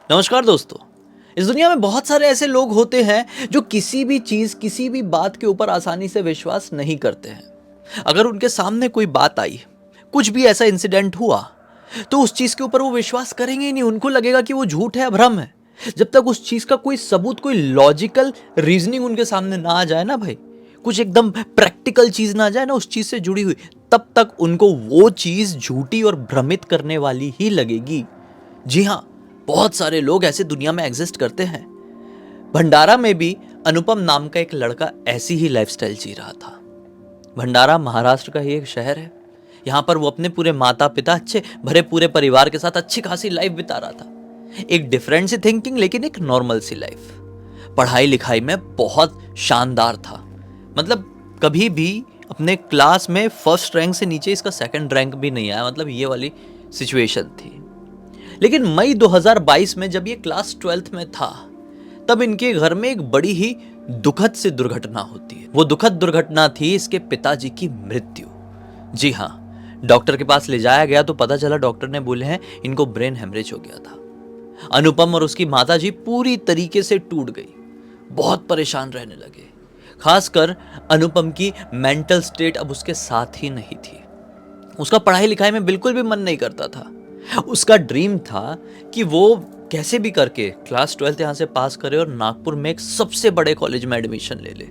नमस्कार दोस्तों। इस दुनिया में बहुत सारे ऐसे लोग होते हैं जो किसी भी चीज किसी भी बात के ऊपर आसानी से विश्वास नहीं करते हैं। अगर उनके सामने कोई बात आई, कुछ भी ऐसा इंसिडेंट हुआ, तो उस चीज के ऊपर वो विश्वास करेंगे ही नहीं। उनको लगेगा कि वो झूठ है, भ्रम है। जब तक उस चीज का कोई सबूत, कोई लॉजिकल रीजनिंग उनके सामने ना आ जाए ना भाई, कुछ एकदम प्रैक्टिकल चीज ना आ जाए ना उस चीज से जुड़ी हुई, तब तक उनको वो चीज झूठी और भ्रमित करने वाली ही लगेगी। जी हाँ, बहुत सारे लोग ऐसे दुनिया में एग्जिस्ट करते हैं। भंडारा में भी अनुपम नाम का एक लड़का ऐसी ही लाइफस्टाइल जी रहा था। भंडारा महाराष्ट्र का ही एक शहर है। यहाँ पर वो अपने पूरे माता पिता, अच्छे भरे पूरे परिवार के साथ अच्छी खासी लाइफ बिता रहा था। एक डिफरेंट सी थिंकिंग, लेकिन एक नॉर्मल सी लाइफ। पढ़ाई लिखाई में बहुत शानदार था। मतलब कभी भी अपने क्लास में फर्स्ट रैंक से नीचे इसका सेकंड रैंक भी नहीं आया। मतलब ये वाली सिचुएशन थी। लेकिन मई 2022 में जब ये क्लास 12th में था, तब इनके घर में एक बड़ी ही दुखद सी दुर्घटना होती है। वो दुखद दुर्घटना थी इसके पिताजी की मृत्यु। जी हाँ, डॉक्टर के पास ले जाया गया तो पता चला, डॉक्टर ने बोले हैं इनको ब्रेन हेमरेज हो गया था। अनुपम और उसकी माताजी पूरी तरीके से टूट गई, बहुत परेशान रहने लगे। खासकर अनुपम की मेंटल स्टेट अब उसके साथ ही नहीं थी। उसका पढ़ाई लिखाई में बिल्कुल भी मन नहीं करता था। उसका ड्रीम था कि वो कैसे भी करके क्लास 12th यहाँ से पास करे और नागपुर में एक सबसे बड़े कॉलेज में एडमिशन ले ले।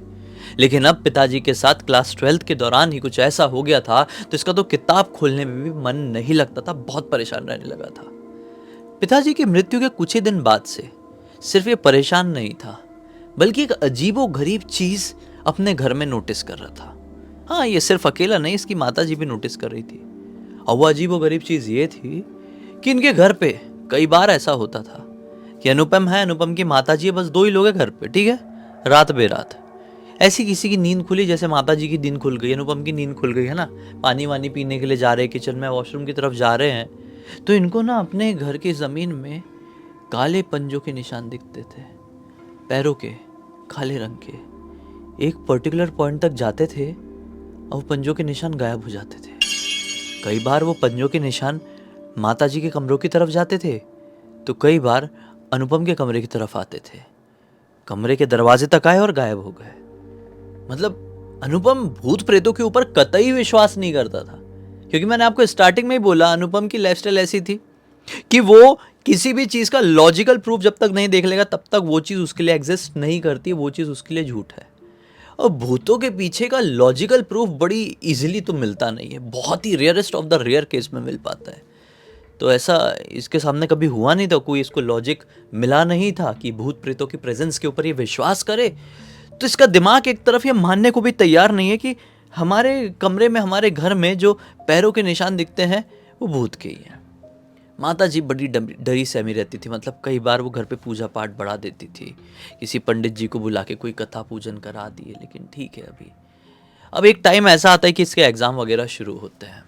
लेकिन अब पिताजी के साथ क्लास 12th के दौरान ही कुछ ऐसा हो गया था, तो इसका तो किताब खोलने में भी मन नहीं लगता था। बहुत परेशान रहने लगा था। पिताजी की मृत्यु के कुछ ही दिन बाद से सिर्फ ये परेशान नहीं था, बल्कि एक अजीबो गरीब चीज अपने घर में नोटिस कर रहा था। हाँ, ये सिर्फ अकेला नहीं, इसकी माताजी भी नोटिस कर रही थी। और वो अजीबो गरीब चीज ये थी कि इनके घर पे कई बार ऐसा होता था कि अनुपम है, अनुपम की माताजी है, बस दो ही लोग हैं घर पे, ठीक है। रात बेरात ऐसी किसी की नींद खुली, जैसे माताजी की नींद खुल गई, अनुपम की नींद खुल गई है ना, पानी वानी पीने के लिए जा रहे हैं, किचन में वॉशरूम की तरफ जा रहे हैं, तो इनको ना अपने घर की ज़मीन में काले पंजों के निशान दिखते थे। पैरों के काले रंग के। एक पर्टिकुलर पॉइंट तक जाते थे और वो पंजों के निशान गायब हो जाते थे। कई बार वो पंजों के निशान माताजी के कमरों की तरफ जाते थे, तो कई बार अनुपम के कमरे की तरफ आते थे। कमरे के दरवाजे तक आए और गायब हो गए। मतलब अनुपम भूत प्रेतों के ऊपर कतई विश्वास नहीं करता था, क्योंकि मैंने आपको स्टार्टिंग में ही बोला, अनुपम की लाइफस्टाइल ऐसी थी कि वो किसी भी चीज का लॉजिकल प्रूफ जब तक नहीं देख लेगा, तब तक वो चीज उसके लिए एग्जिस्ट नहीं करती, वो चीज उसके लिए झूठ है। और भूतों के पीछे का लॉजिकल प्रूफ बड़ी इजीली तो मिलता नहीं है, बहुत ही rarest of the rare case में मिल पाता है। तो ऐसा इसके सामने कभी हुआ नहीं था, कोई इसको लॉजिक मिला नहीं था कि भूत प्रेतों की प्रेजेंस के ऊपर ये विश्वास करे। तो इसका दिमाग एक तरफ ये मानने को भी तैयार नहीं है कि हमारे कमरे में, हमारे घर में जो पैरों के निशान दिखते हैं वो भूत के ही हैं। माता जी बड़ी डरी सहमी रहती थी। मतलब कई बार वो घर पे पूजा पाठ बढ़ा देती थी, किसी पंडित जी को बुला के कोई कथा पूजन करा दिए। लेकिन ठीक है, अब एक टाइम ऐसा आता है कि इसके एग्ज़ाम वगैरह शुरू होते हैं।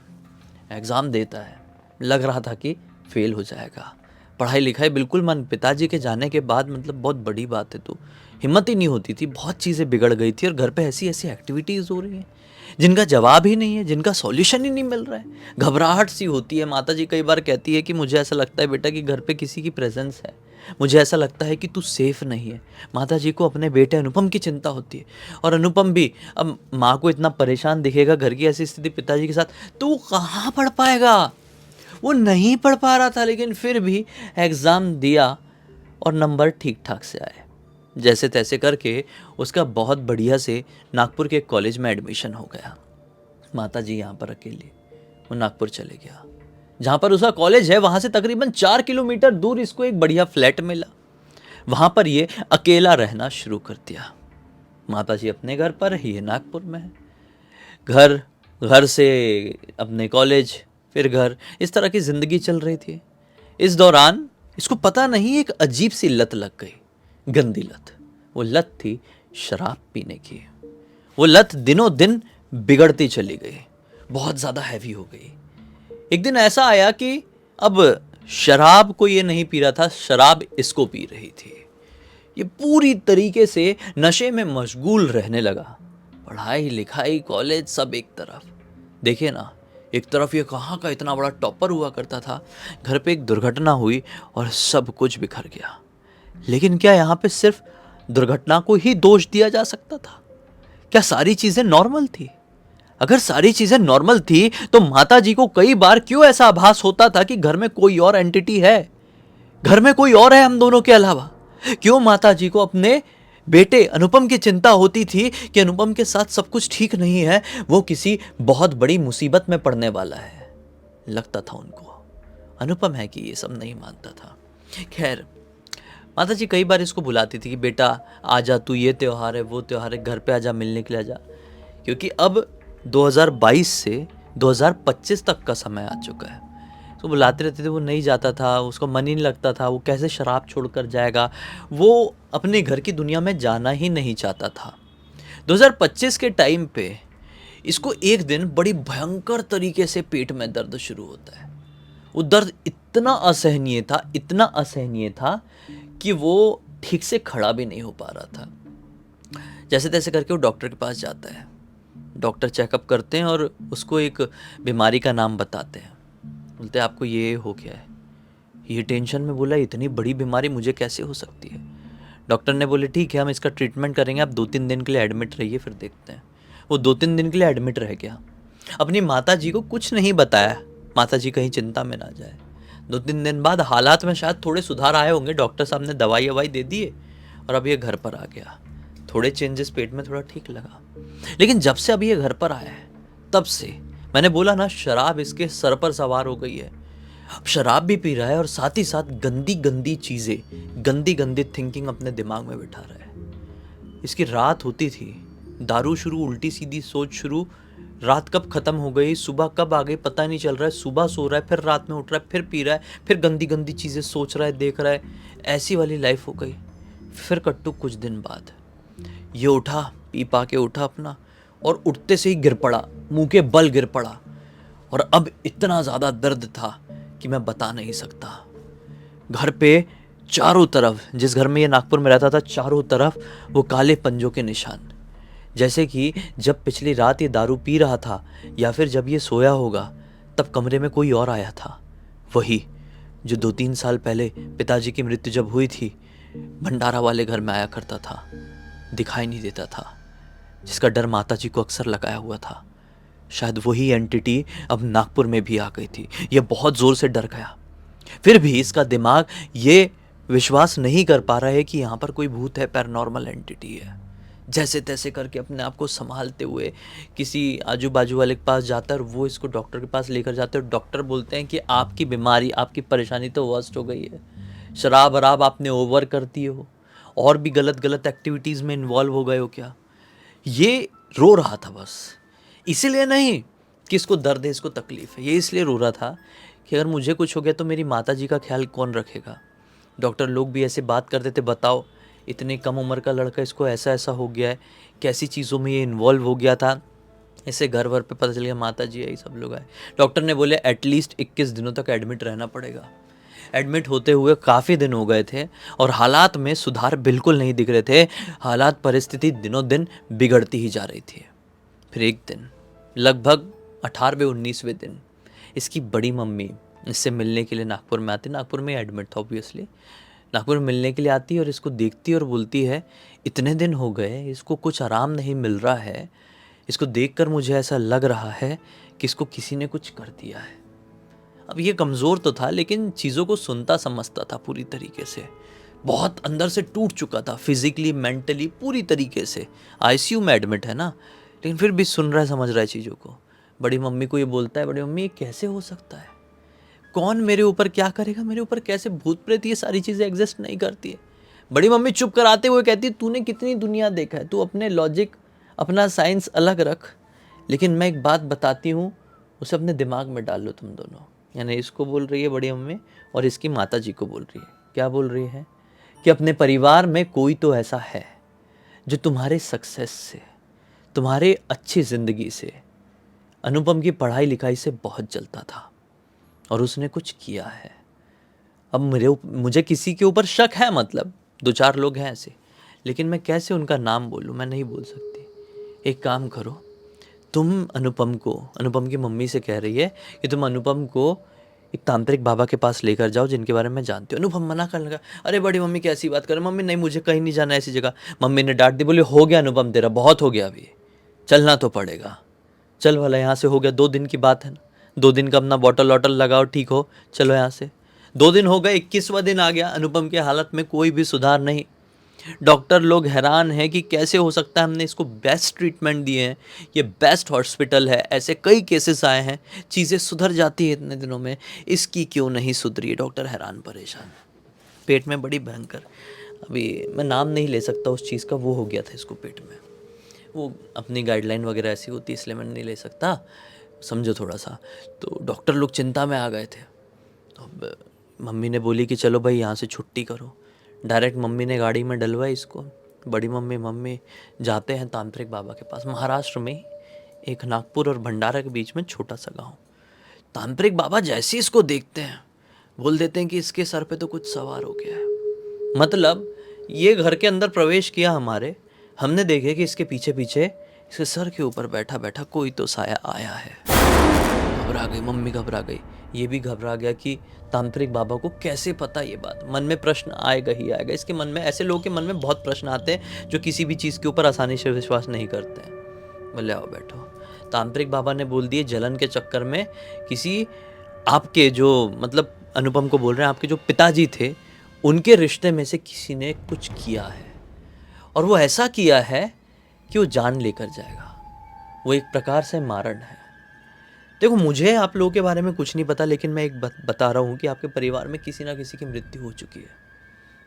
एग्ज़ाम देता है, लग रहा था कि फेल हो जाएगा। पढ़ाई लिखाई बिल्कुल मन, पिताजी के जाने के बाद मतलब बहुत बड़ी बात है, तो हिम्मत ही नहीं होती थी। बहुत चीज़ें बिगड़ गई थी और घर पे ऐसी ऐसी एक्टिविटीज़ हो रही हैं जिनका जवाब ही नहीं है, जिनका सॉल्यूशन ही नहीं मिल रहा है। घबराहट सी होती है। माताजी कई बार कहती है कि मुझे ऐसा लगता है बेटा कि घर पे किसी की प्रेजेंस है, मुझे ऐसा लगता है कि तू सेफ नहीं है। माताजी को अपने बेटे अनुपम की चिंता होती है। और अनुपम भी, अब माँ को इतना परेशान दिखेगा, घर की ऐसी स्थिति पिताजी के साथ, तो वो कहाँ पढ़ पाएगा। वो नहीं पढ़ पा रहा था, लेकिन फिर भी एग्ज़ाम दिया और नंबर ठीक ठाक से आए। जैसे तैसे करके उसका बहुत बढ़िया से नागपुर के कॉलेज में एडमिशन हो गया। माता जी यहाँ पर अकेले, वो नागपुर चले गया। जहाँ पर उसका कॉलेज है वहाँ से तकरीबन 4 किलोमीटर दूर इसको एक बढ़िया फ्लैट मिला। वहाँ पर ये अकेला रहना शुरू कर दिया। माता जी अपने घर पर ही है, नागपुर में है। घर, घर से अपने कॉलेज, फिर घर, इस तरह की ज़िंदगी चल रही थी। इस दौरान इसको पता नहीं एक अजीब सी लत लग गई, गंदी लत। वो लत थी शराब पीने की। वो लत दिनों दिन बिगड़ती चली गई, बहुत ज़्यादा हैवी हो गई। एक दिन ऐसा आया कि अब शराब को ये नहीं पी रहा था, शराब इसको पी रही थी। ये पूरी तरीके से नशे में मशगूल रहने लगा। पढ़ाई लिखाई, कॉलेज, सब एक तरफ। देखिए ना, एक तरफ ये कहाँ का इतना बड़ा टॉपर हुआ करता था, घर पे एक दुर्घटना हुई और सब कुछ बिखर गया। लेकिन क्या यहाँ पे सिर्फ दुर्घटना को ही दोष दिया जा सकता था? क्या सारी चीजें नॉर्मल थी? अगर सारी चीजें नॉर्मल थी तो माता जी को कई बार क्यों ऐसा आभास होता था कि घर में कोई और एंटिटी है, घर में कोई और है हम दोनों के अलावा? क्यों माता जी को अपने बेटे अनुपम की चिंता होती थी कि अनुपम के साथ सब कुछ ठीक नहीं है, वो किसी बहुत बड़ी मुसीबत में पड़ने वाला है? लगता था उनको अनुपम है कि ये सब नहीं मानता था। खैर, माता जी कई बार इसको बुलाती थी कि बेटा आजा, तू ये त्योहार है वो त्योहार है, घर पे आजा, मिलने के लिए आजा। क्योंकि अब 2022 से 2025 तक का समय आ चुका है। तो बुलाते रहते थे, वो नहीं जाता था, उसको मन ही नहीं लगता था, वो कैसे शराब छोड़कर जाएगा, वो अपने घर की दुनिया में जाना ही नहीं चाहता था। 2025 के टाइम पे इसको एक दिन बड़ी भयंकर तरीके से पेट में दर्द शुरू होता है। वो दर्द इतना असहनीय था, इतना असहनीय था कि वो ठीक से खड़ा भी नहीं हो पा रहा था। जैसे तैसे करके वो डॉक्टर के पास जाता है। डॉक्टर चेकअप करते हैं और उसको एक बीमारी का नाम बताते हैं। बोलते हैं आपको ये हो गया है। ये टेंशन में बोला इतनी बड़ी बीमारी मुझे कैसे हो सकती है? डॉक्टर ने बोले ठीक है, हम इसका ट्रीटमेंट करेंगे, आप 2-3 दिन के लिए एडमिट रहिए, फिर देखते हैं। वो 2-3 दिन के लिए एडमिट रह गया। अपनी माता जी को कुछ नहीं बताया, माता जी कहीं चिंता में ना जाए। 2-3 दिन बाद हालात में शायद थोड़े सुधार आए होंगे, डॉक्टर साहब ने दवाई ववाई दे दिए और अब ये घर पर आ गया। थोड़े चेंजेस पेट में थोड़ा ठीक लगा। लेकिन जब से अब ये घर पर आया है तब से मैंने बोला ना, शराब इसके सर पर सवार हो गई है। अब शराब भी पी रहा है और साथ ही साथ गंदी गंदी चीज़ें, गंदी गंदी थिंकिंग अपने दिमाग में बिठा रहा है। इसकी रात होती थी, दारू शुरू, उल्टी सीधी सोच शुरू, रात कब खत्म हो गई, सुबह कब आ गई पता नहीं चल रहा है। सुबह सो रहा है, फिर रात में उठ रहा है, फिर पी रहा है, फिर गंदी गंदी चीज़ें सोच रहा है, देख रहा है। ऐसी वाली लाइफ हो गई। फिर कट्टू कुछ दिन बाद ये उठा, पी पा के उठा अपना, और उठते से ही गिर पड़ा, मुंह के बल गिर पड़ा। और अब इतना ज़्यादा दर्द था कि मैं बता नहीं सकता। घर पे चारों तरफ, जिस घर में ये नागपुर में रहता था, चारों तरफ वो काले पंजों के निशान। जैसे कि जब पिछली रात ये दारू पी रहा था या फिर जब ये सोया होगा तब कमरे में कोई और आया था। वही जो 2-3 साल पहले पिताजी की मृत्यु जब हुई थी, भंडारा वाले घर में आया करता था, दिखाई नहीं देता था, जिसका डर माता जी को अक्सर लगाया हुआ था। शायद वही एंटिटी अब नागपुर में भी आ गई थी। ये बहुत ज़ोर से डर गया। फिर भी इसका दिमाग ये विश्वास नहीं कर पा रहा है कि यहाँ पर कोई भूत है, पैरानॉर्मल एंटिटी है। जैसे तैसे करके अपने आप को संभालते हुए किसी आजू बाजू वाले के पास जाता है और वो इसको डॉक्टर के पास लेकर जाते हैं। डॉक्टर बोलते हैं कि आपकी बीमारी, आपकी परेशानी तो वर्स्ट हो गई है, शराब वराब आपने ओवर कर दी हो, और भी गलत गलत एक्टिविटीज़ में इन्वॉल्व हो गए हो क्या। ये रो रहा था बस, इसीलिए नहीं कि इसको दर्द है, इसको तकलीफ है, ये इसलिए रो रहा था कि अगर मुझे कुछ हो गया तो मेरी माता जी का ख्याल कौन रखेगा। डॉक्टर लोग भी ऐसे बात करते थे, बताओ इतनी कम उम्र का लड़का, इसको ऐसा ऐसा हो गया है, कैसी चीज़ों में ये इन्वॉल्व हो गया था, इससे घर वर पे पता चल गया माता जी है, सब लोग आए। डॉक्टर ने बोले एटलीस्ट 21 दिनों तक एडमिट रहना पड़ेगा। एडमिट होते हुए काफ़ी दिन हो गए थे और हालात में सुधार बिल्कुल नहीं दिख रहे थे। हालात, परिस्थिति दिनों दिन बिगड़ती ही जा रही थी। फिर एक दिन लगभग 18वें-19वें दिन इसकी बड़ी मम्मी इससे मिलने के लिए नागपुर में आती। नागपुर में एडमिट था ऑब्वियसली। नागपुर में मिलने के लिए आती है और इसको देखती है और बोलती है इतने दिन हो गए, इसको कुछ आराम नहीं मिल रहा है, इसको देखकर मुझे ऐसा लग रहा है कि इसको किसी ने कुछ कर दिया है। अब ये कमज़ोर तो था लेकिन चीज़ों को सुनता समझता था पूरी तरीके से। बहुत अंदर से टूट चुका था, फिजिकली मेंटली पूरी तरीके से। आईसीयू में एडमिट है ना, लेकिन फिर भी सुन रहा है, समझ रहा है चीज़ों को। बड़ी मम्मी को ये बोलता है, बड़ी मम्मी ये कैसे हो सकता है, कौन मेरे ऊपर क्या करेगा, मेरे ऊपर कैसे भूत प्रेत, ये सारी चीज़ें एग्जिस्ट नहीं करती है। बड़ी मम्मी चुप कराते हुए कहती है तूने कितनी दुनिया देखा है, तू अपने लॉजिक, अपना साइंस अलग रख, लेकिन मैं एक बात बताती हूँ, उसे अपने दिमाग में डाल लो तुम दोनों। यानी इसको बोल रही है बड़ी मम्मी और इसकी माता जी को बोल रही है। क्या बोल रही है कि अपने परिवार में कोई तो ऐसा है जो तुम्हारे सक्सेस से, तुम्हारे अच्छी ज़िंदगी से, अनुपम की पढ़ाई लिखाई से बहुत जलता था और उसने कुछ किया है। अब मुझे किसी के ऊपर शक है, मतलब 2-4 लोग हैं ऐसे, लेकिन मैं कैसे उनका नाम बोलूँ, मैं नहीं बोल सकती। एक काम करो, तुम अनुपम की मम्मी से कह रही है कि तुम अनुपम को एक तांत्रिक बाबा के पास लेकर जाओ जिनके बारे में जानते हो। अनुपम मना करने लगा, अरे बड़ी मम्मी कैसी बात कर, मम्मी नहीं मुझे कहीं नहीं जाना ऐसी जगह। मम्मी ने डांट दी, बोली हो गया अनुपम तेरा बहुत हो गया, अभी चलना तो पड़ेगा। चल भला यहाँ से, हो गया 2 दिन की बात है ना, 2 दिन का अपना बॉटल वॉटल लगाओ, ठीक हो, चलो यहाँ से। 2 दिन हो गए, 21वां दिन आ गया, अनुपम के हालत में कोई भी सुधार नहीं। डॉक्टर लोग हैरान हैं कि कैसे हो सकता है, हमने इसको बेस्ट ट्रीटमेंट दिए हैं, ये बेस्ट हॉस्पिटल है, ऐसे कई केसेस आए हैं, चीज़ें सुधर जाती है इतने दिनों में, इसकी क्यों नहीं सुधरी है। डॉक्टर हैरान परेशान, पेट में बड़ी भयंकर, अभी मैं नाम नहीं ले सकता उस चीज़ का, वो हो गया था इसको पेट में, वो अपनी गाइडलाइन वगैरह ऐसी होती है इसलिए मैं नहीं ले सकता, समझो थोड़ा सा। तो डॉक्टर लोग चिंता में आ गए थे। तो अब मम्मी ने बोली कि चलो भाई यहाँ से छुट्टी करो। डायरेक्ट मम्मी ने गाड़ी में डलवाई इसको। बड़ी मम्मी जाते हैं तांत्रिक बाबा के पास, महाराष्ट्र में एक नागपुर और भंडारा के बीच में छोटा सा गांव। तांत्रिक बाबा जैसे इसको देखते हैं बोल देते हैं कि इसके सर पे तो कुछ सवार हो गया है। मतलब ये घर के अंदर प्रवेश किया हमारे, हमने देखे कि इसके पीछे पीछे इसके सर के ऊपर बैठा बैठा कोई तो साया आया है। घबरा गई मम्मी, घबरा गई, ये भी घबरा गया कि तांत्रिक बाबा को कैसे पता ये बात। मन में प्रश्न आएगा ही आएगा इसके मन में, ऐसे लोगों के मन में बहुत प्रश्न आते हैं जो किसी भी चीज़ के ऊपर आसानी से विश्वास नहीं करते हैं। बोले आओ बैठो। तांत्रिक बाबा ने बोल दिए जलन के चक्कर में किसी आपके जो, मतलब अनुपम को बोल रहे हैं, आपके जो पिताजी थे उनके रिश्ते में से किसी ने कुछ किया है, और वो ऐसा किया है कि वो जान लेकर जाएगा, वो एक प्रकार से मारण है। देखो मुझे आप लोगों के बारे में कुछ नहीं पता, लेकिन मैं एक बता रहा हूँ कि आपके परिवार में किसी ना किसी की मृत्यु हो चुकी है।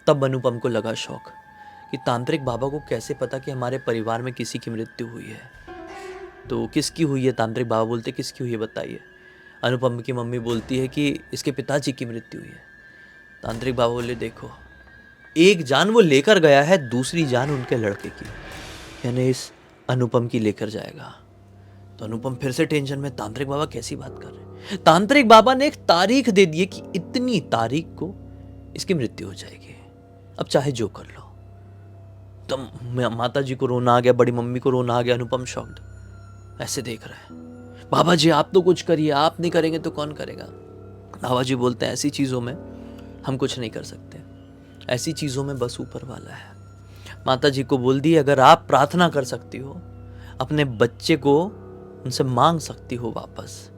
तब अनुपम को लगा शौक कि तांत्रिक बाबा को कैसे पता कि हमारे परिवार में किसी की मृत्यु हुई है। तो किसकी हुई है, तांत्रिक बाबा बोलते किसकी हुई है बताइए। अनुपम की मम्मी बोलती है कि इसके पिताजी की मृत्यु हुई है। तांत्रिक बाबा बोले देखो, एक जान वो लेकर गया है, दूसरी जान उनके लड़के की, यानी इस अनुपम की लेकर जाएगा। तो अनुपम फिर से टेंशन में, तांत्रिक बाबा कैसी बात कर रहे हैं। तांत्रिक बाबा ने एक तारीख दे दी कि इतनी तारीख को इसकी मृत्यु हो जाएगी, अब चाहे जो कर लो। तो माता जी को रोना आ गया, बड़ी मम्मी को रोना आ गया। अनुपम शॉक्ड ऐसे देख रहा है, बाबा जी आप तो कुछ करिए, आप नहीं करेंगे तो कौन करेगा। बाबा जी बोलते हैं ऐसी चीजों में हम कुछ नहीं कर सकते, ऐसी चीजों में बस ऊपर वाला है। माता जी को बोल दी अगर आप प्रार्थना कर सकती हो, अपने बच्चे को उनसे मांग सकती हो वापस,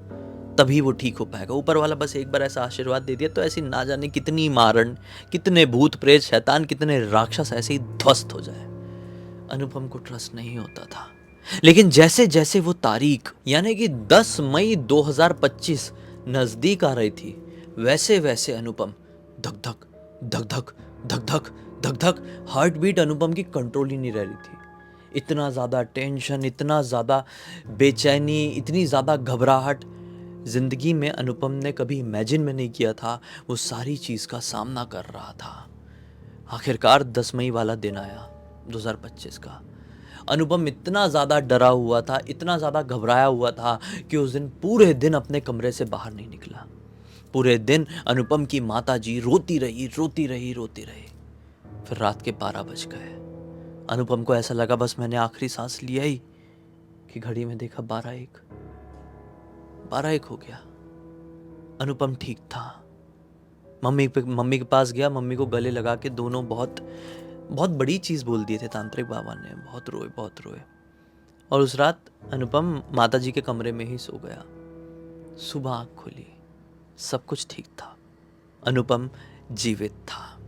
तभी वो ठीक हो पाएगा। ऊपर वाला बस एक बार ऐसा आशीर्वाद दे दिया तो ऐसी ना जाने कितनी मारण, कितने भूत प्रेत शैतान, कितने राक्षस ऐसे ही ध्वस्त हो जाए। अनुपम को ट्रस्ट नहीं होता था, लेकिन जैसे जैसे वो तारीख यानी कि 10 मई 2025 नजदीक आ रही थी, वैसे वैसे अनुपम धक धक धक धक धक धक धक धक, हार्ट बीट अनुपम की कंट्रोल ही नहीं रह रही थी। इतना ज़्यादा टेंशन, इतना ज़्यादा बेचैनी, इतनी ज़्यादा घबराहट ज़िंदगी में अनुपम ने कभी इमेजिन में नहीं किया था। वो सारी चीज़ का सामना कर रहा था। आखिरकार 10 मई वाला दिन आया 2025 का। अनुपम इतना ज़्यादा डरा हुआ था, इतना ज़्यादा घबराया हुआ था कि उस दिन पूरे दिन अपने कमरे से बाहर नहीं निकला। पूरे दिन अनुपम की माता जी रोती रही, रोती रही, रोती रही। फिर रात के 12 बज गए। अनुपम को ऐसा लगा बस मैंने आखिरी सांस लिया ही कि घड़ी में देखा 12:01 हो गया। अनुपम ठीक था। मम्मी के पास गया, मम्मी को गले लगा के दोनों बहुत बड़ी चीज़ बोल दिए थे तांत्रिक बाबा ने। बहुत रोए। और उस रात अनुपम माता जी के कमरे में ही सो गया। सुबह आँख खुली, सब कुछ ठीक था, अनुपम जीवित था,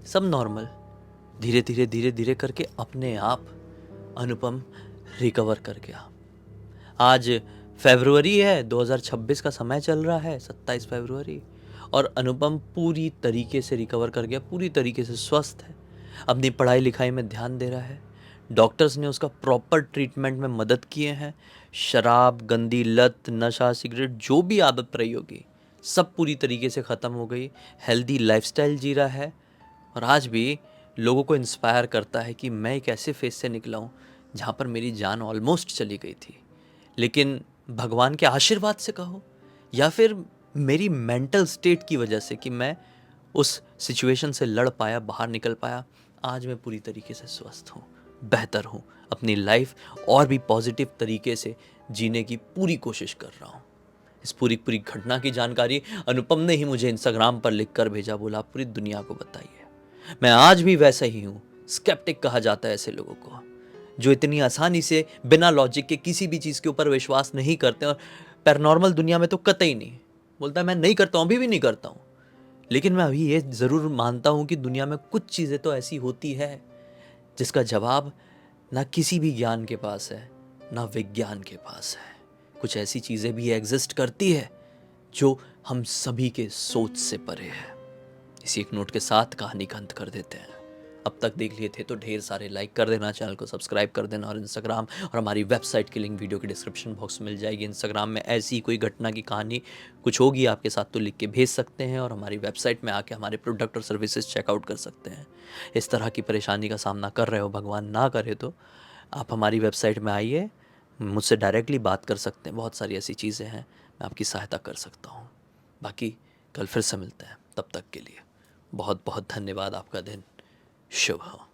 सब नॉर्मल। धीरे धीरे करके अपने आप अनुपम रिकवर कर गया। आज फरवरी है, 2026 का समय चल रहा है, 27 फरवरी, और अनुपम पूरी तरीके से रिकवर कर गया, पूरी तरीके से स्वस्थ है, अपनी पढ़ाई लिखाई में ध्यान दे रहा है। डॉक्टर्स ने उसका प्रॉपर ट्रीटमेंट में मदद किए हैं। शराब, गंदी लत, नशा, सिगरेट, जो भी आदत रही होगी सब पूरी तरीके से ख़त्म हो गई। हेल्दी लाइफस्टाइल जी रहा है और आज भी लोगों को इंस्पायर करता है कि मैं एक ऐसे फेज से निकला हूँ जहाँ पर मेरी जान ऑलमोस्ट चली गई थी, लेकिन भगवान के आशीर्वाद से कहो या फिर मेरी मेंटल स्टेट की वजह से कि मैं उस सिचुएशन से लड़ पाया, बाहर निकल पाया, आज मैं पूरी तरीके से स्वस्थ हूँ। बेहतर हूँ, अपनी लाइफ और भी पॉजिटिव तरीके से जीने की पूरी कोशिश कर रहा हूँ। इस पूरी पूरी घटना की जानकारी अनुपम ने ही मुझे इंस्टाग्राम पर लिख कर भेजा, बोला पूरी दुनिया को बताइए। मैं आज भी वैसा ही हूँ, स्केप्टिक कहा जाता है ऐसे लोगों को जो इतनी आसानी से बिना लॉजिक के किसी भी चीज़ के ऊपर विश्वास नहीं करते, और पैरानॉर्मल दुनिया में तो कतई नहीं। बोलता है मैं नहीं करता हूँ, अभी भी नहीं करता हूँ। लेकिन मैं अभी ये ज़रूर मानता हूँ कि दुनिया में कुछ चीज़ें तो ऐसी होती है जिसका जवाब ना किसी भी ज्ञान के पास है, ना विज्ञान के पास है। कुछ ऐसी चीज़ें भी एग्जिस्ट करती है जो हम सभी के सोच से परे है। इसी एक नोट के साथ कहानी का अंत कर देते हैं। अब तक देख लिए थे तो ढेर सारे लाइक कर देना, चैनल को सब्सक्राइब कर देना, और इंस्टाग्राम और हमारी वेबसाइट की लिंक वीडियो के डिस्क्रिप्शन बॉक्स में मिल जाएगी। इंस्टाग्राम में ऐसी कोई घटना की कहानी कुछ होगी आपके साथ तो लिख के भेज सकते हैं, और हमारी वेबसाइट में आके हमारे प्रोडक्ट और सर्विसेज चेकआउट कर सकते हैं। इस तरह की परेशानी का सामना कर रहे हो, भगवान ना करे तो आप हमारी वेबसाइट में आइए, मुझसे डायरेक्टली बात कर सकते हैं। बहुत सारी ऐसी चीज़ें हैं, मैं आपकी सहायता कर सकता हूँ। बाकी कल फिर से मिलते हैं, तब तक के लिए बहुत बहुत धन्यवाद। आपका दिन शुभ हो।